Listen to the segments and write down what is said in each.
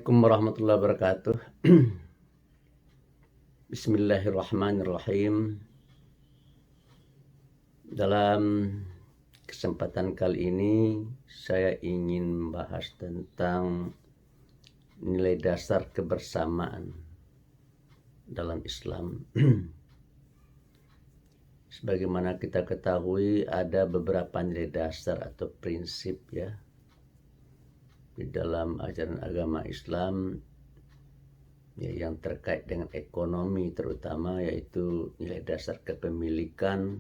Assalamualaikum warahmatullahi wabarakatuh. Bismillahirrahmanirrahim. Dalam kesempatan kali ini saya ingin membahas tentang nilai dasar kebersamaan dalam Islam. Sebagaimana kita ketahui, ada beberapa nilai dasar atau prinsip ya di dalam ajaran agama Islam ya, yang terkait dengan ekonomi terutama, yaitu nilai dasar kepemilikan,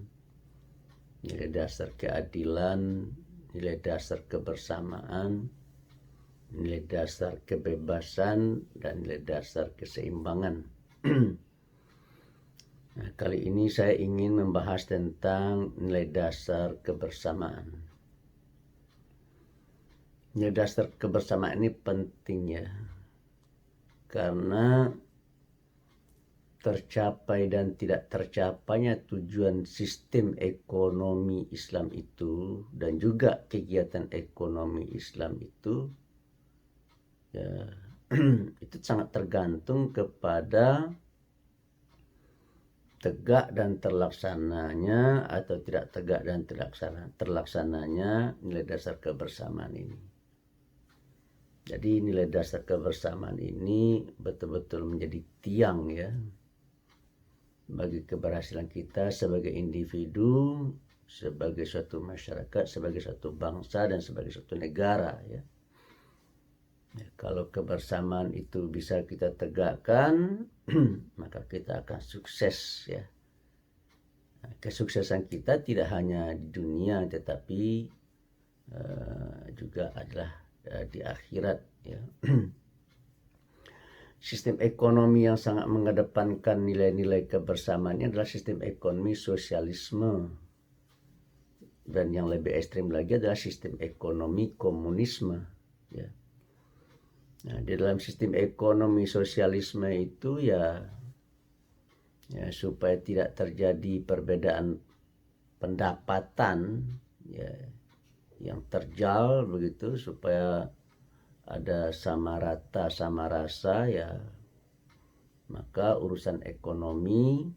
nilai dasar keadilan, nilai dasar kebersamaan, nilai dasar kebebasan, dan nilai dasar keseimbangan. Nah, kali ini saya ingin membahas tentang nilai dasar kebersamaan. Nilai dasar kebersamaan ini penting ya, karena tercapai dan tidak tercapainya tujuan sistem ekonomi Islam itu dan juga kegiatan ekonomi Islam itu ya, itu sangat tergantung kepada tegak dan terlaksananya atau tidak tegak dan terlaksananya nilai dasar kebersamaan ini. Jadi nilai dasar kebersamaan ini betul-betul menjadi tiang ya bagi keberhasilan kita sebagai individu, sebagai suatu masyarakat, sebagai suatu bangsa, dan sebagai suatu negara ya. Kalau kebersamaan itu bisa kita tegakkan, maka kita akan sukses ya. Kesuksesan kita tidak hanya di dunia tetapi juga adalah di akhirat ya. Sistem ekonomi yang sangat mengedepankan nilai-nilai kebersamaan ini adalah sistem ekonomi sosialisme, dan yang lebih ekstrim lagi adalah sistem ekonomi komunisme ya. Nah, di dalam sistem ekonomi sosialisme itu ya supaya tidak terjadi perbedaan pendapatan ya yang terjal begitu, supaya ada sama rata sama rasa ya, maka urusan ekonomi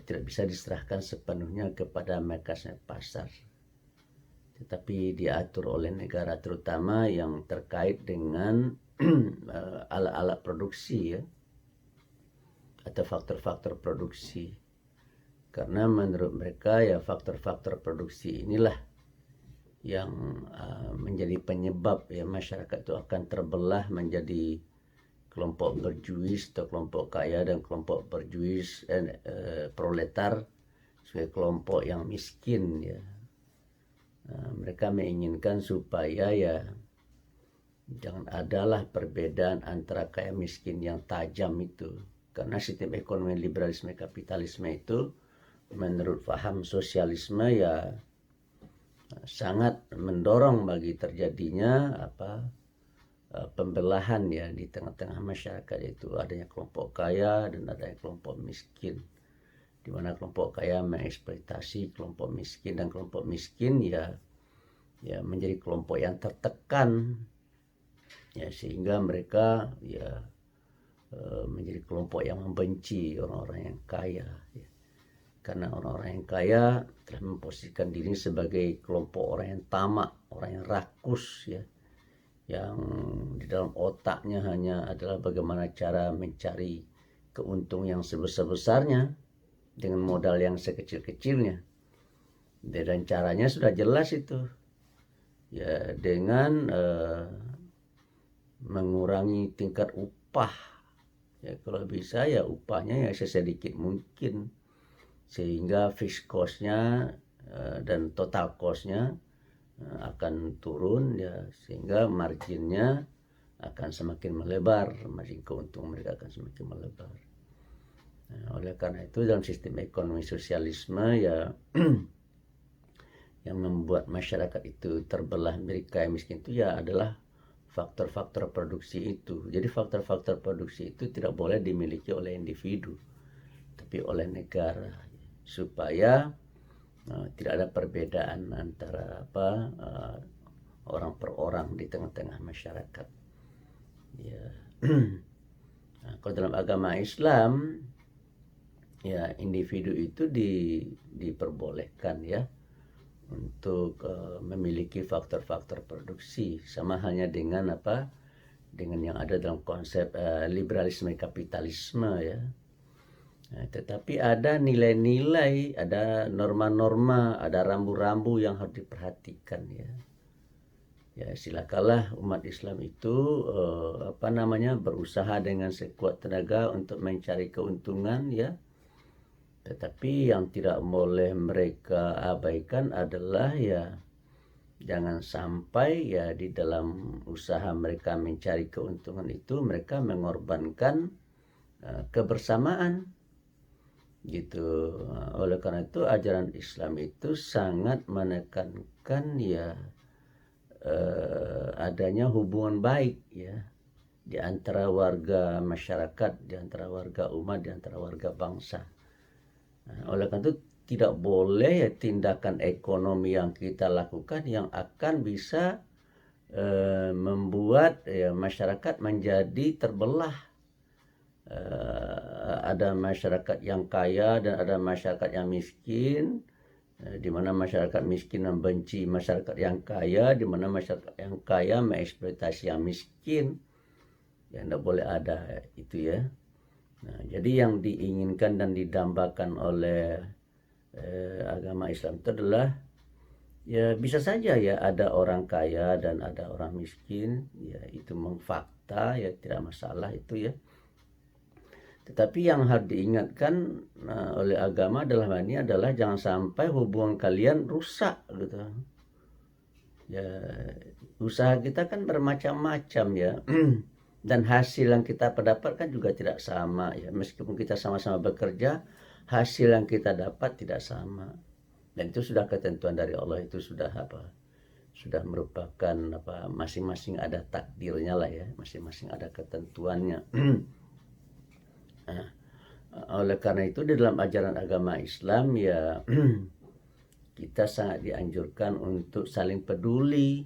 tidak bisa diserahkan sepenuhnya kepada mekanisme pasar, tetapi diatur oleh negara, terutama yang terkait dengan alat-alat produksi ya, atau faktor-faktor produksi. Karena menurut mereka ya faktor-faktor produksi inilah yang menjadi penyebab ya masyarakat itu akan terbelah menjadi kelompok berjuis atau kelompok kaya dan kelompok berjuis proletar sebagai kelompok yang miskin ya. Mereka menginginkan supaya ya jangan adalah perbedaan antara kaya miskin yang tajam itu, karena sistem ekonomi liberalisme kapitalisme itu menurut paham sosialisme ya sangat mendorong bagi terjadinya pembelahan ya di tengah-tengah masyarakat, yaitu adanya kelompok kaya dan adanya kelompok miskin, di mana kelompok kaya mengeksploitasi kelompok miskin, dan kelompok miskin ya menjadi kelompok yang tertekan ya, sehingga mereka ya menjadi kelompok yang membenci orang-orang yang kaya ya. Karena orang-orang yang kaya telah memposisikan diri sebagai kelompok orang yang tamak, orang yang rakus ya, yang di dalam otaknya hanya adalah bagaimana cara mencari keuntungan yang sebesar-besarnya dengan modal yang sekecil-kecilnya. Dan caranya sudah jelas itu ya, dengan mengurangi tingkat upah ya, kalau bisa ya upahnya ya sesedikit mungkin, sehingga fixed cost-nya dan total cost-nya akan turun ya, sehingga marginnya akan semakin melebar, margin keuntungan mereka akan semakin melebar. Nah, oleh karena itu dalam sistem ekonomi sosialisme ya yang membuat masyarakat itu terbelah menjadi kaya miskin itu ya adalah faktor-faktor produksi itu. Jadi faktor-faktor produksi itu tidak boleh dimiliki oleh individu, tapi oleh negara, supaya tidak ada perbedaan antara orang per orang di tengah-tengah masyarakat. Ya. Nah, kalau dalam agama Islam ya individu itu diperbolehkan ya untuk memiliki faktor-faktor produksi, sama halnya dengan dengan yang ada dalam konsep liberalisme kapitalisme ya. Nah, tetapi ada nilai-nilai, ada norma-norma, ada rambu-rambu yang harus diperhatikan ya. Ya silakanlah umat Islam itu berusaha dengan sekuat tenaga untuk mencari keuntungan ya. Tetapi yang tidak boleh mereka abaikan adalah ya jangan sampai ya di dalam usaha mereka mencari keuntungan itu mereka mengorbankan kebersamaan gitu. Oleh karena itu ajaran Islam itu sangat menekankan ya adanya hubungan baik ya di antara warga masyarakat, di antara warga umat, di antara warga bangsa. Oleh karena itu tidak boleh ya tindakan ekonomi yang kita lakukan yang akan bisa membuat ya masyarakat menjadi terbelah. Ada masyarakat yang kaya dan ada masyarakat yang miskin, di mana masyarakat miskin membenci masyarakat yang kaya, di mana masyarakat yang kaya mengeksploitasi yang miskin. Ya tidak boleh ada itu ya. Nah, jadi yang diinginkan dan didambakan oleh agama Islam itu adalah ya bisa saja ya ada orang kaya dan ada orang miskin, ya itu memang fakta ya tidak masalah itu ya. Tetapi yang harus diingatkan oleh agama dalam hal ini adalah jangan sampai hubungan kalian rusak gitu. Ya, usaha kita kan bermacam-macam ya. Dan hasil yang kita dapatkan juga tidak sama ya. Meskipun kita sama-sama bekerja, hasil yang kita dapat tidak sama. Dan itu sudah ketentuan dari Allah, itu sudah sudah merupakan masing-masing ada takdirnya lah ya, masing-masing ada ketentuannya. Nah, oleh karena itu di dalam ajaran agama Islam ya kita sangat dianjurkan untuk saling peduli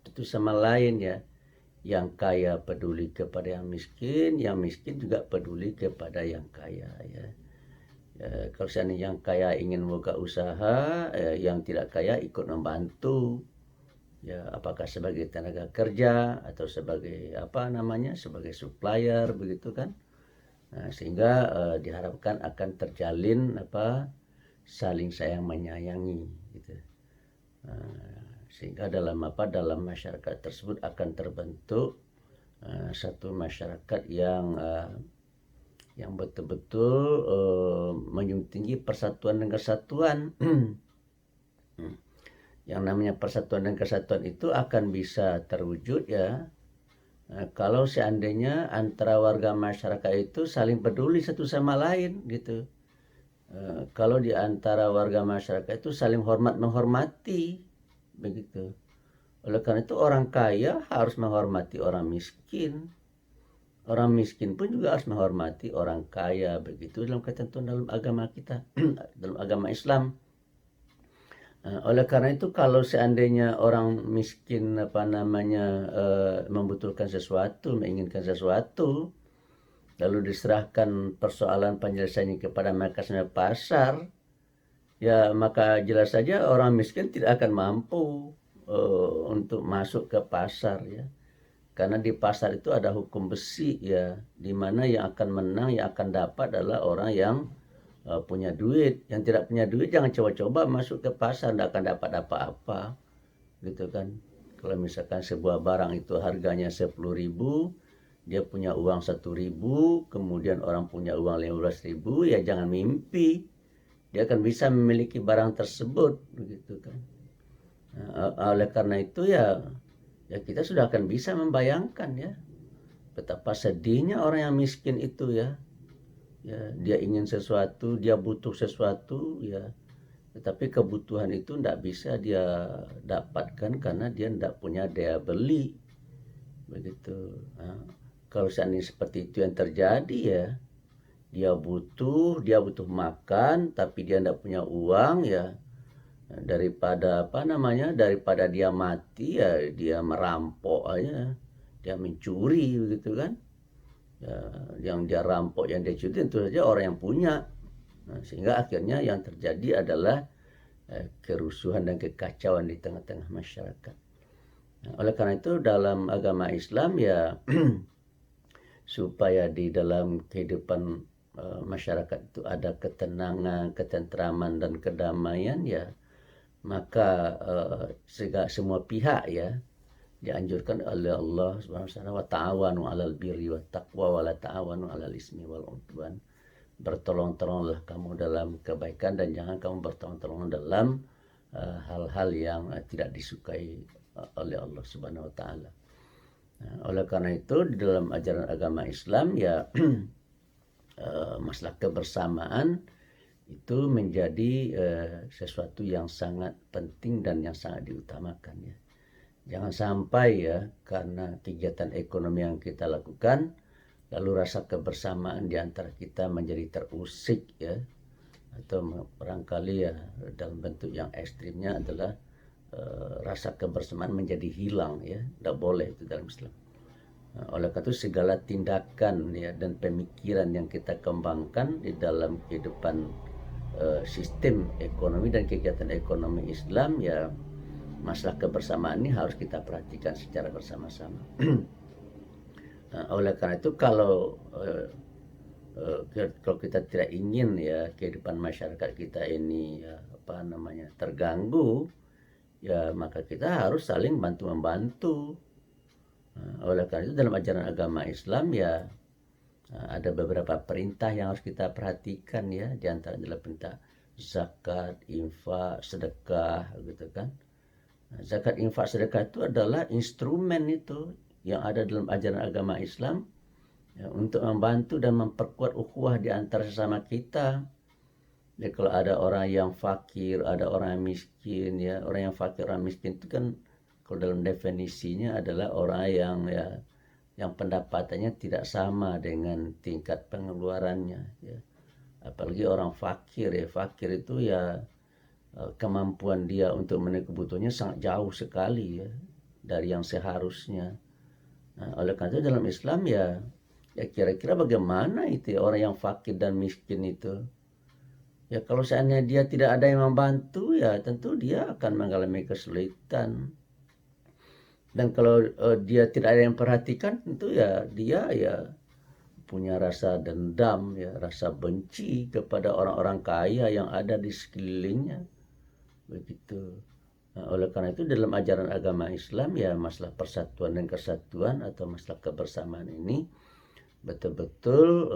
itu sama lain ya. Yang kaya peduli kepada yang miskin juga peduli kepada yang kaya ya. Kalau seandainya yang kaya ingin buka usaha, yang tidak kaya ikut membantu. Ya, apakah sebagai tenaga kerja atau sebagai sebagai supplier begitu kan. Nah, sehingga diharapkan akan terjalin saling sayang menyayangi gitu. Sehingga dalam masyarakat tersebut akan terbentuk satu masyarakat yang betul-betul menjunjung tinggi persatuan dan kesatuan. Yang namanya persatuan dan kesatuan itu akan bisa terwujud ya kalau seandainya antara warga masyarakat itu saling peduli satu sama lain gitu. Kalau di antara warga masyarakat itu saling hormat menghormati begitu. Oleh karena itu orang kaya harus menghormati orang miskin. Orang miskin pun juga harus menghormati orang kaya begitu dalam ketentuan dalam agama kita, dalam agama Islam. Oleh karena itu kalau seandainya orang miskin membutuhkan sesuatu, menginginkan sesuatu, lalu diserahkan persoalan penyelesaiannya kepada mereka sampai pasar, ya maka jelas saja orang miskin tidak akan mampu untuk masuk ke pasar ya. Karena di pasar itu ada hukum besi ya, di mana yang akan menang, yang akan dapat adalah orang yang punya duit. Yang tidak punya duit jangan coba-coba masuk ke pasar, tidak akan dapat apa-apa gitu kan. Kalau misalkan sebuah barang itu harganya 10.000, dia punya uang 1.000, kemudian orang punya uang 15.000, ya jangan mimpi dia akan bisa memiliki barang tersebut begitu kan. Oleh karena itu ya kita sudah akan bisa membayangkan ya betapa sedihnya orang yang miskin itu ya. Ya, dia ingin sesuatu, dia butuh sesuatu ya. Tetapi kebutuhan itu tidak bisa dia dapatkan karena dia tidak punya daya beli. Begitu. Nah, kalau seandainya seperti itu yang terjadi ya, dia butuh makan tapi dia tidak punya uang ya. Daripada daripada dia mati ya dia merampok aja. dia mencuri begitu kan, ya, yang dia rampok, yang dia curi tentu saja orang yang punya. Sehingga akhirnya yang terjadi adalah kerusuhan dan kekacauan di tengah-tengah masyarakat. Oleh karena itu dalam agama Islam ya supaya di dalam kehidupan masyarakat itu ada ketenangan, ketentraman dan kedamaian, ya maka semua pihak ya dianjurkan oleh Allah Subhanahu wa taala, wa ta'awanu 'alal birri wat taqwa wa la ta'awanu 'alal ismi wal 'udwan. Bertolong-tolonglah kamu dalam kebaikan dan jangan kamu bertolong-tolong dalam hal-hal yang tidak disukai oleh Allah Subhanahu wa taala. Oleh karena itu di dalam ajaran agama Islam ya masalah kebersamaan itu menjadi sesuatu yang sangat penting dan yang sangat diutamakan ya. Jangan sampai ya karena kegiatan ekonomi yang kita lakukan lalu rasa kebersamaan di antara kita menjadi terusik ya, atau barangkali ya dalam bentuk yang ekstrimnya adalah rasa kebersamaan menjadi hilang ya. Tidak boleh itu dalam Islam. Oleh karena itu segala tindakan ya dan pemikiran yang kita kembangkan di dalam kehidupan sistem ekonomi dan kegiatan ekonomi Islam ya, masalah kebersamaan ini harus kita perhatikan secara bersama-sama. Oleh karena itu kalau kita tidak ingin ya kehidupan masyarakat kita ini ya, terganggu ya, maka kita harus saling bantu-membantu. Oleh karena itu dalam ajaran agama Islam ya ada beberapa perintah yang harus kita perhatikan ya, di antara adalah perintah zakat, infak, sedekah gitu kan. Zakat, infak, sedekah itu adalah instrumen itu yang ada dalam ajaran agama Islam ya, untuk membantu dan memperkuat ukhuwah di antara sesama kita. Jadi kalau ada orang yang fakir, ada orang yang miskin ya, orang yang fakir, orang miskin itu kan kalau dalam definisinya adalah orang yang ya yang pendapatannya tidak sama dengan tingkat pengeluarannya ya. Apalagi orang fakir ya, fakir itu ya kemampuan dia untuk memenuhi kebutuhannya sangat jauh sekali ya dari yang seharusnya. Oleh karena itu dalam Islam ya kira-kira bagaimana itu ya, orang yang fakir dan miskin itu ya, kalau seandainya dia tidak ada yang membantu ya tentu dia akan mengalami kesulitan. Dan kalau dia tidak ada yang perhatikan tentu ya dia ya punya rasa dendam ya, rasa benci kepada orang-orang kaya yang ada di sekelilingnya. Begitu. Oleh karena itu dalam ajaran agama Islam ya masalah persatuan dan kesatuan atau masalah kebersamaan ini betul-betul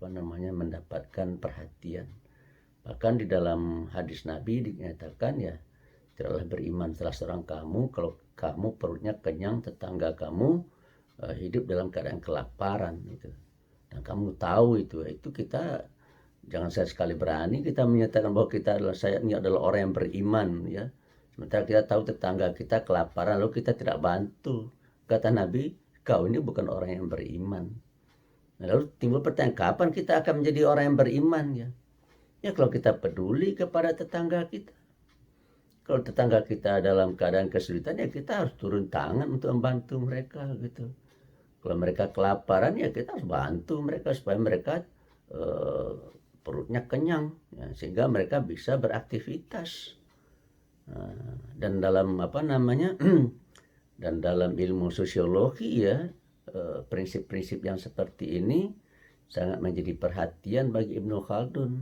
mendapatkan perhatian. Bahkan di dalam hadis Nabi dinyatakan ya, tidaklah beriman salah seorang kamu kalau kamu perutnya kenyang, tetangga kamu hidup dalam keadaan kelaparan gitu. Dan kamu tahu itu kita jangan sekali berani kita menyatakan bahwa saya ini adalah orang yang beriman ya. Sementara kita tahu tetangga kita kelaparan lalu kita tidak bantu. Kata Nabi, kau ini bukan orang yang beriman. Nah, lalu timbul pertanyaan, kapan kita akan menjadi orang yang beriman ya? Ya kalau kita peduli kepada tetangga kita. Kalau tetangga kita dalam keadaan kesulitan ya kita harus turun tangan untuk membantu mereka gitu. Kalau mereka kelaparan ya kita harus bantu mereka supaya mereka perutnya kenyang ya, sehingga mereka bisa beraktivitas. Dan dalam dan dalam ilmu sosiologi ya prinsip-prinsip yang seperti ini sangat menjadi perhatian bagi Ibnu Khaldun.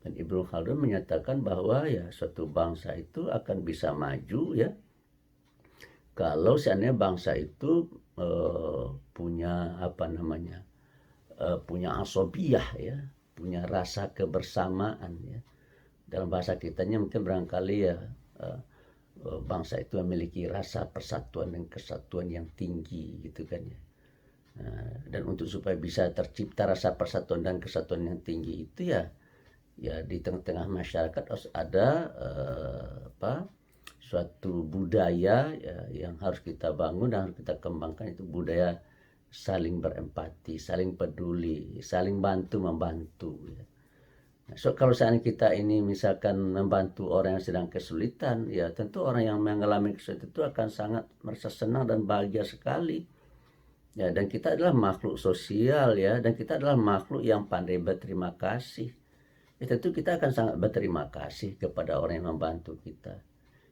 Dan Ibnu Khaldun menyatakan bahwa ya suatu bangsa itu akan bisa maju ya kalau seandainya bangsa itu punya punya asobiyah ya, punya rasa kebersamaan ya. Dalam bahasa kitanya mungkin barangkali ya bangsa itu memiliki rasa persatuan dan kesatuan yang tinggi gitu kan ya. Dan untuk supaya bisa tercipta rasa persatuan dan kesatuan yang tinggi itu ya di tengah-tengah masyarakat harus ada suatu budaya ya, yang harus kita bangun dan harus kita kembangkan, itu budaya saling berempati, saling peduli, saling bantu-membantu ya. So kalau seandainya kita ini misalkan membantu orang yang sedang kesulitan ya tentu orang yang mengalami kesulitan itu akan sangat merasa senang dan bahagia sekali Ya, dan kita adalah makhluk sosial ya, dan kita adalah makhluk yang pandai berterima kasih. Ya, tentu kita akan sangat berterima kasih kepada orang yang membantu kita.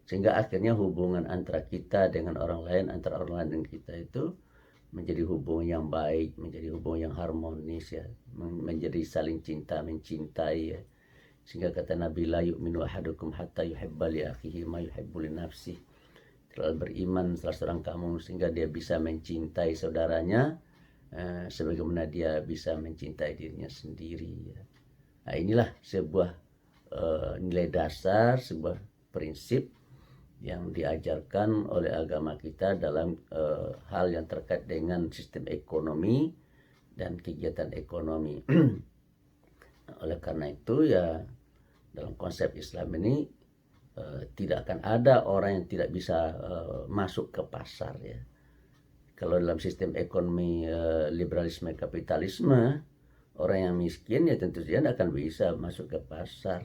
Sehingga akhirnya hubungan antara kita dengan orang lain, antara orang lain dan kita itu menjadi hubungan yang baik, menjadi hubungan yang harmonis ya, menjadi saling cinta mencintai ya. Sehingga kata Nabi, la yu'minu ahadukum hatta yuhibba li akhihi ma yuhibbu li nafsihi. Telah beriman salah seorang kamu sehingga dia bisa mencintai saudaranya sebagaimana dia bisa mencintai dirinya sendiri ya. Nah, inilah sebuah nilai dasar, sebuah prinsip yang diajarkan oleh agama kita dalam hal yang terkait dengan sistem ekonomi dan kegiatan ekonomi. Oleh karena itu ya, dalam konsep Islam ini tidak akan ada orang yang tidak bisa masuk ke pasar ya. Kalau dalam sistem ekonomi liberalisme kapitalisme, orang yang miskin ya tentu saja tidak akan bisa masuk ke pasar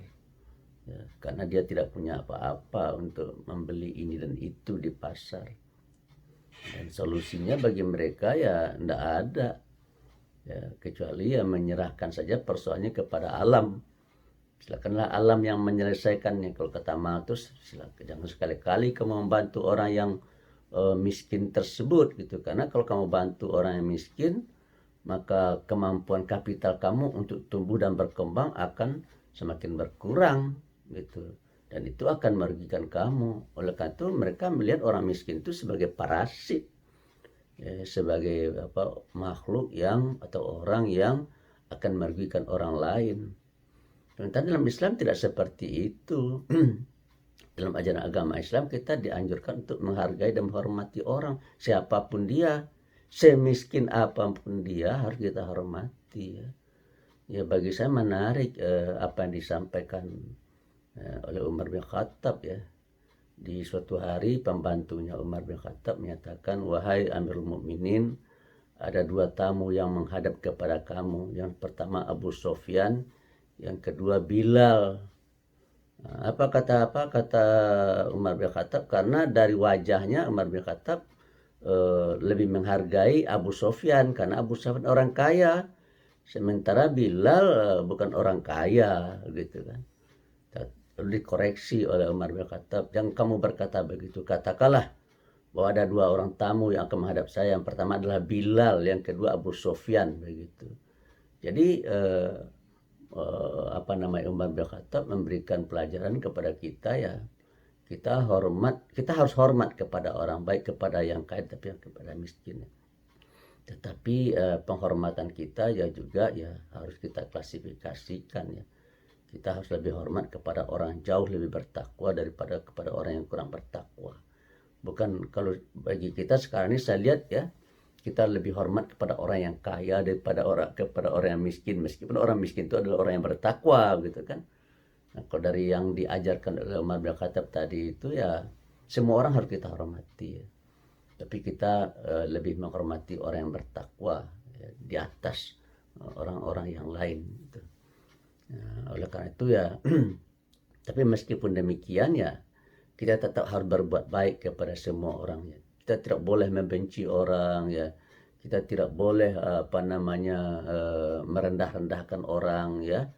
ya, karena dia tidak punya apa-apa untuk membeli ini dan itu di pasar. Dan solusinya bagi mereka ya tidak ada ya, kecuali ya menyerahkan saja persoalannya kepada alam. Silakanlah alam yang menyelesaikannya. Kalau kata Malthus, silakan, jangan sekali-kali kamu membantu orang yang miskin tersebut gitu. Karena kalau kamu bantu orang yang miskin, maka kemampuan kapital kamu untuk tumbuh dan berkembang akan semakin berkurang gitu. Dan itu akan merugikan kamu. Oleh karena itu mereka melihat orang miskin itu sebagai parasit, ya, sebagai makhluk yang atau orang yang akan merugikan orang lain. Sementara dalam Islam tidak seperti itu. Dalam ajaran agama Islam kita dianjurkan untuk menghargai dan menghormati orang, siapapun dia, semiskin apapun dia harus kita hormati ya. Ya, bagi saya menarik apa yang disampaikan oleh Umar bin Khattab ya. Di suatu hari pembantunya Umar bin Khattab menyatakan, wahai Amirul Mukminin, ada dua tamu yang menghadap kepada kamu. Yang pertama Abu Sofyan, yang kedua Bilal. Apa kata Umar bin Khattab? Karena dari wajahnya Umar bin Khattab lebih menghargai Abu Sofyan karena Abu Sofyan orang kaya, sementara Bilal bukan orang kaya gitu kan. Lalu dikoreksi oleh Umar bin Khattab, yang kamu berkata begitu, katakanlah bahwa ada dua orang tamu yang akan menghadap saya. Yang pertama adalah Bilal, yang kedua Abu Sofyan begitu. Jadi Umar bin Khattab memberikan pelajaran kepada kita ya, kita harus hormat kepada orang, baik kepada yang kaya tapi yang kepada miskin. Tetapi penghormatan kita ya juga ya harus kita klasifikasikan ya. Kita harus lebih hormat kepada orang jauh lebih bertakwa daripada kepada orang yang kurang bertakwa. Bukan, kalau bagi kita sekarang ini saya lihat ya, kita lebih hormat kepada orang yang kaya daripada kepada orang yang miskin, meskipun orang miskin itu adalah orang yang bertakwa gitu kan. Nah, kalau dari yang diajarkan oleh Umar bin Khattab tadi itu ya, semua orang harus kita hormati ya. Tapi kita lebih menghormati orang yang bertakwa ya, di atas orang-orang yang lain gitu. Nah, oleh karena itu ya tapi meskipun demikian ya, kita tetap harus berbuat baik kepada semua orang ya. Kita tidak boleh membenci orang ya. Kita tidak boleh merendah-rendahkan orang ya.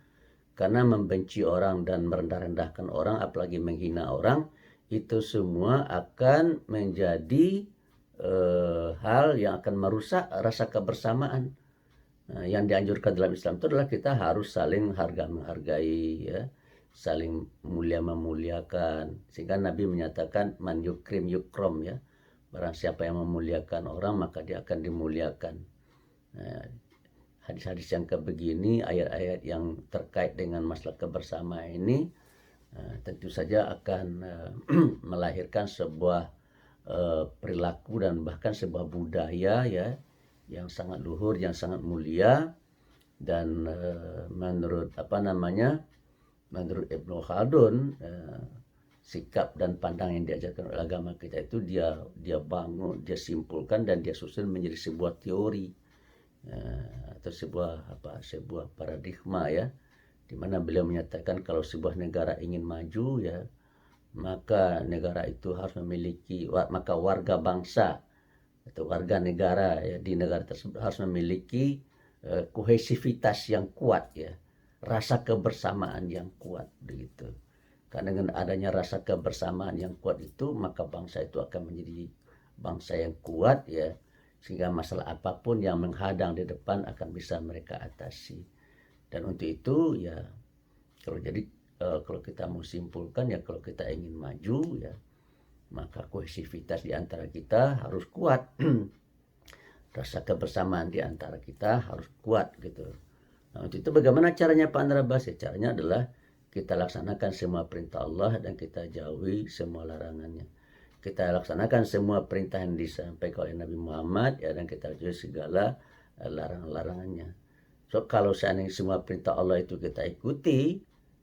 Karena membenci orang dan merendah-rendahkan orang, apalagi menghina orang, itu semua akan menjadi hal yang akan merusak rasa kebersamaan. Nah, yang dianjurkan dalam Islam itu adalah kita harus saling menghargai ya, saling memuliakan. Sehingga Nabi menyatakan man yukrim yukrom ya. Barang siapa yang memuliakan orang maka dia akan dimuliakan. Nah, hadis-hadis yang begini, ayat-ayat yang terkait dengan masalah kebersamaan ini tentu saja akan melahirkan sebuah perilaku dan bahkan sebuah budaya ya yang sangat luhur, yang sangat mulia. Dan menurut menurut Ibnu Khaldun, sikap dan pandang yang diajarkan oleh agama kita itu dia bangun, dia simpulkan dan dia susun menjadi sebuah teori atau sebuah paradigma ya, di mana beliau menyatakan kalau sebuah negara ingin maju ya, maka negara itu harus memiliki, maka warga bangsa atau warga negara ya di negara tersebut harus memiliki kohesivitas yang kuat ya, rasa kebersamaan yang kuat begitu. Karena dengan adanya rasa kebersamaan yang kuat itu, maka bangsa itu akan menjadi bangsa yang kuat ya, sehingga masalah apapun yang menghadang di depan akan bisa mereka atasi. Dan untuk itu ya, kalau kita mau simpulkan ya, kalau kita ingin maju ya, maka kohesivitas di antara kita harus kuat. Rasa kebersamaan di antara kita harus kuat gitu. Nah, untuk itu bagaimana caranya Pak Andra Bas? Ya, caranya adalah kita laksanakan semua perintah Allah dan kita jauhi semua larangannya. Kita laksanakan semua perintah yang disampaikan oleh Nabi Muhammad ya, dan kita jauhi segala larangan-larangannya. So kalau seandainya semua perintah Allah itu kita ikuti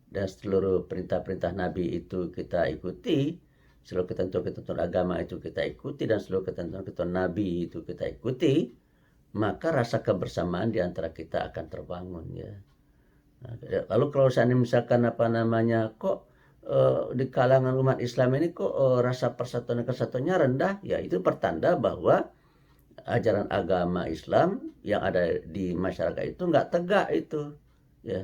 dan seluruh perintah-perintah Nabi itu kita ikuti, seluruh ketentuan-ketentuan agama itu kita ikuti, dan seluruh ketentuan-ketentuan Nabi itu kita ikuti, maka rasa kebersamaan di antara kita akan terbangun ya. Nah, lalu kalau seandainya misalkan kok di kalangan umat Islam ini kok rasa persatuan dan kesatuannya rendah, ya itu pertanda bahwa ajaran agama Islam yang ada di masyarakat itu nggak tegak itu ya.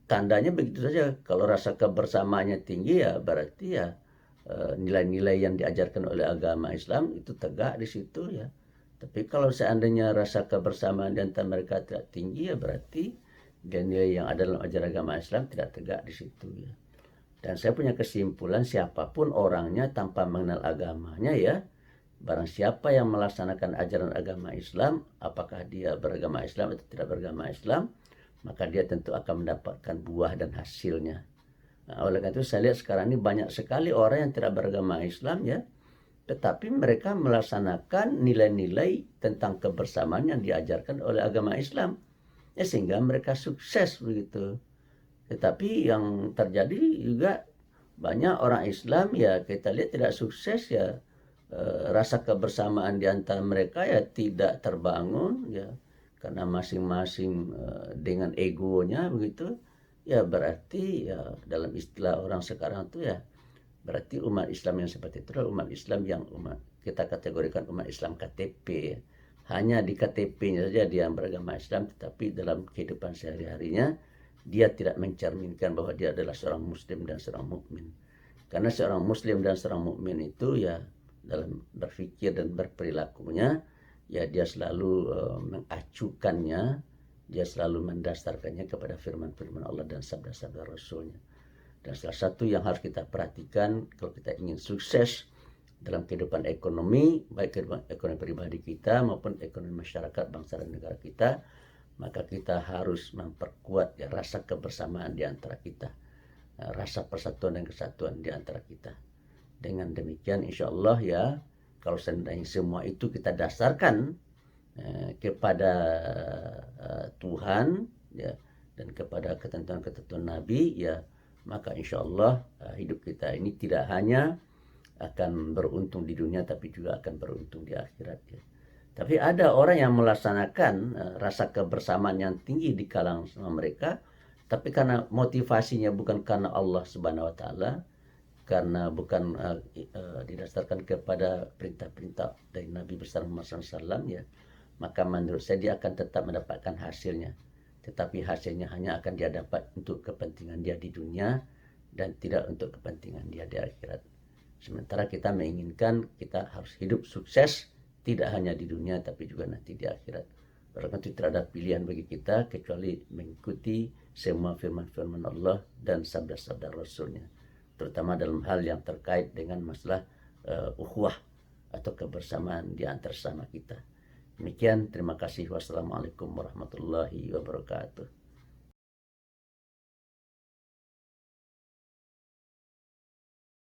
Tandanya begitu saja. Kalau rasa kebersamaannya tinggi ya berarti ya nilai-nilai yang diajarkan oleh agama Islam itu tegak di situ ya. Tapi kalau seandainya rasa kebersamaan di antara mereka tidak tinggi ya berarti nilai yang ada dalam ajaran agama Islam tidak tegak di situ ya. Dan saya punya kesimpulan, siapapun orangnya tanpa mengenal agamanya ya, barang siapa yang melaksanakan ajaran agama Islam, apakah dia beragama Islam atau tidak beragama Islam, maka dia tentu akan mendapatkan buah dan hasilnya. Nah, oleh karena itu saya lihat sekarang ini banyak sekali orang yang tidak beragama Islam ya, tetapi mereka melaksanakan nilai-nilai tentang kebersamaan yang diajarkan oleh agama Islam ya, sehingga mereka sukses begitu. Tetapi yang terjadi juga banyak orang Islam ya kita lihat tidak sukses ya, rasa kebersamaan di antara mereka ya tidak terbangun ya, karena masing-masing dengan egonya begitu. Ya berarti ya dalam istilah orang sekarang itu ya, berarti umat Islam yang seperti itu adalah umat Islam yang kita kategorikan umat Islam KTP ya. Hanya di KTP-nya saja dia beragama Islam, tetapi dalam kehidupan sehari-harinya dia tidak mencerminkan bahwa dia adalah seorang muslim dan seorang mukmin. Karena seorang muslim dan seorang mukmin itu ya dalam berpikir dan berperilakunya ya dia selalu mengacukannya, dia selalu mendasarkannya kepada firman-firman Allah dan sabda-sabda Rasulnya. Dan salah satu yang harus kita perhatikan kalau kita ingin sukses dalam kehidupan ekonomi, baik kehidupan ekonomi pribadi kita maupun ekonomi masyarakat, bangsa dan negara kita, maka kita harus memperkuat ya rasa kebersamaan di antara kita, rasa persatuan dan kesatuan di antara kita. Dengan demikian insya Allah ya, kalau seandainya semua itu kita dasarkan kepada Tuhan ya, dan kepada ketentuan-ketentuan Nabi ya, maka insya Allah hidup kita ini tidak hanya akan beruntung di dunia tapi juga akan beruntung di akhirat ya. Tapi ada orang yang melaksanakan rasa kebersamaan yang tinggi di kalangan mereka, tapi karena motivasinya bukan karena Allah Subhanahu wa taala, karena bukan didasarkan kepada perintah-perintah dari Nabi besar Muhammad SAW ya, maka menurut saya dia akan tetap mendapatkan hasilnya, tetapi hasilnya hanya akan dia dapat untuk kepentingan dia di dunia dan tidak untuk kepentingan dia di akhirat. Sementara kita menginginkan kita harus hidup sukses tidak hanya di dunia tapi juga nanti di akhirat. Karena itu tidak ada pilihan bagi kita kecuali mengikuti semua firman-firman Allah dan sabda-sabda Rasulnya, terutama dalam hal yang terkait dengan masalah ukhuwah atau kebersamaan di antara sama kita. Demikian, terima kasih. Wassalamualaikum warahmatullahi wabarakatuh.